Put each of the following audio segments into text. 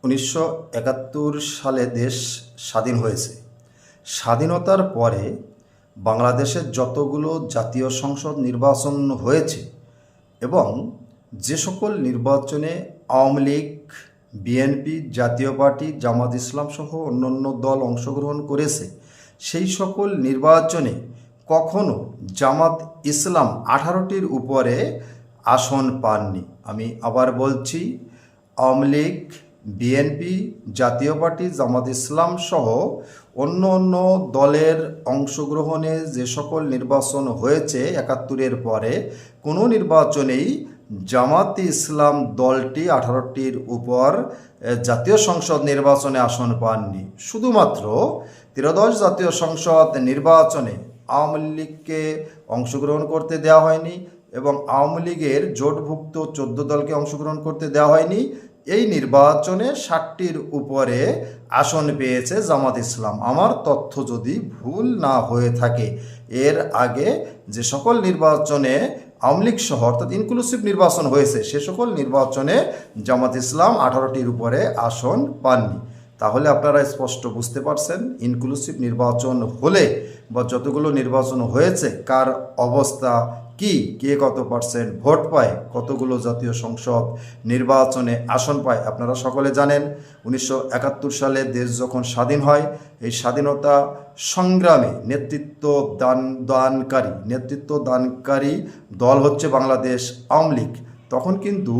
1971 সালে দেশ স্বাধীন হয়েছে। স্বাধীনতার পরে বাংলাদেশের যতগুলো জাতীয় সংসদ নির্বাচন হয়েছে এবং যে সকল নির্বাচনে আওয়ামী লীগ, বিএনপি, জাতীয় পার্টি, জামাত ইসলাম সহ অন্যান্য দল অংশগ্রহণ করেছে, সেই সকল নির্বাচনে কখনো জামাত ইসলাম 18টির উপরে আসন পাননি। আমি আবার বলছি, আওয়ামী লীগ, বিএনপি, জাতীয় পার্টি, জামাত ইসলাম সহ অন্য অন্য দলের অংশগ্রহণে যে সকল নির্বাচন হয়েছে 71-এর পরে, কোনো নির্বাচনেই জামাতে ইসলাম দলটি 18টির উপর জাতীয় সংসদ নির্বাচনে আসন পাননি। শুধুমাত্র ত্রয়োদশ জাতীয় সংসদ নির্বাচনে আওয়ামী লীগকে অংশগ্রহণ করতে দেওয়া হয়নি এবং আওয়ামী লীগের জোটভুক্ত 14 দলকে অংশগ্রহণ করতে দেওয়া হয়নি। এই নির্বাচনে 60টির উপরে আসন পেয়েছে জামাত ইসলাম, আমার তথ্য যদি ভুল না হয়ে থাকে। এর আগে যে সকল নির্বাচনে আওয়ামী লীগ সহ অর্থাৎ ইনক্লুসিভ নির্বাচন হয়েছে, সে সকল নির্বাচনে জামাত ইসলাম 18টির উপরে আসন পাননি। তাহলে আপনারা স্পষ্ট বুঝতে পারছেন, ইনক্লুসিভ নির্বাচন হলে বা যতগুলো নির্বাচন হয়েছে কার অবস্থা কি, কে কত পার্সেন্ট ভোট পায়, কতগুলো জাতীয় সংসদ নির্বাচনে আসন পায় আপনারা সকলে জানেন। 1971 সালে দেশ যখন স্বাধীন হয়, এই স্বাধীনতা সংগ্রামে নেতৃত্ব দানকারী দল হচ্ছে বাংলাদেশ আওয়ামী লীগ। তখন কিন্তু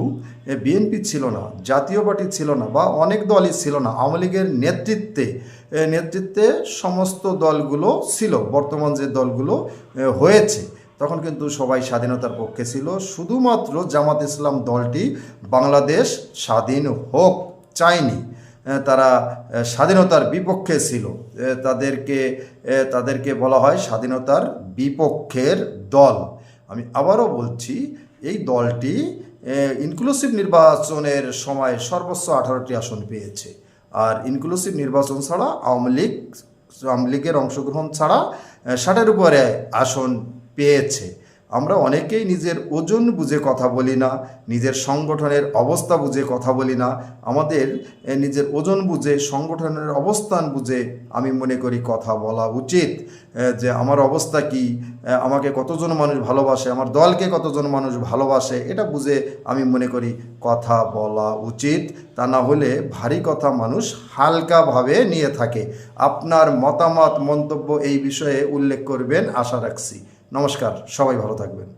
বিএনপি ছিল না, জাতীয় পার্টি ছিল না, বা অনেক দলই ছিল না। আওয়ামী লীগের নেতৃত্বে সমস্ত দলগুলো ছিল। বর্তমান যে দলগুলো হয়েছে, তখন কিন্তু সবাই স্বাধীনতার পক্ষে ছিল। শুধুমাত্র জামাত ইসলাম দলটি বাংলাদেশ স্বাধীন হোক চায়নি, তারা স্বাধীনতার বিপক্ষে ছিল। তাদেরকে বলা হয় স্বাধীনতার বিপক্ষের দল। আমি আবারও বলছি, এই দলটি ইনক্লুসিভ নির্বাচনের সময় সর্বোচ্চ 18টি আসন পেয়েছে। আর ইনক্লুসিভ নির্বাচন ছাড়া আওয়ামী লীগের অংশগ্রহণ ছাড়া 60-এর উপরে আসন পেয়েছে। আমরা অনেকেই নিজের ওজন বুঝে কথা বলি না, নিজের সংগঠনের অবস্থা বুঝে কথা বলি না। আমাদের নিজের ওজন বুঝে, সংগঠনের অবস্থান বুঝে আমি মনে করি কথা বলা উচিত, যে আমার অবস্থা কি, আমাকে কতজন মানুষ ভালোবাসে, আমার দলকে কতজন মানুষ ভালোবাসে, এটা বুঝে আমি মনে করি কথা বলা উচিত। তা না হলে ভারী কথা মানুষ হালকাভাবে নিয়ে থাকে। আপনার মতামত, মন্তব্য এই বিষয়ে উল্লেখ করবেন আশা রাখছি। নমস্কার, সবাই ভালো থাকবেন।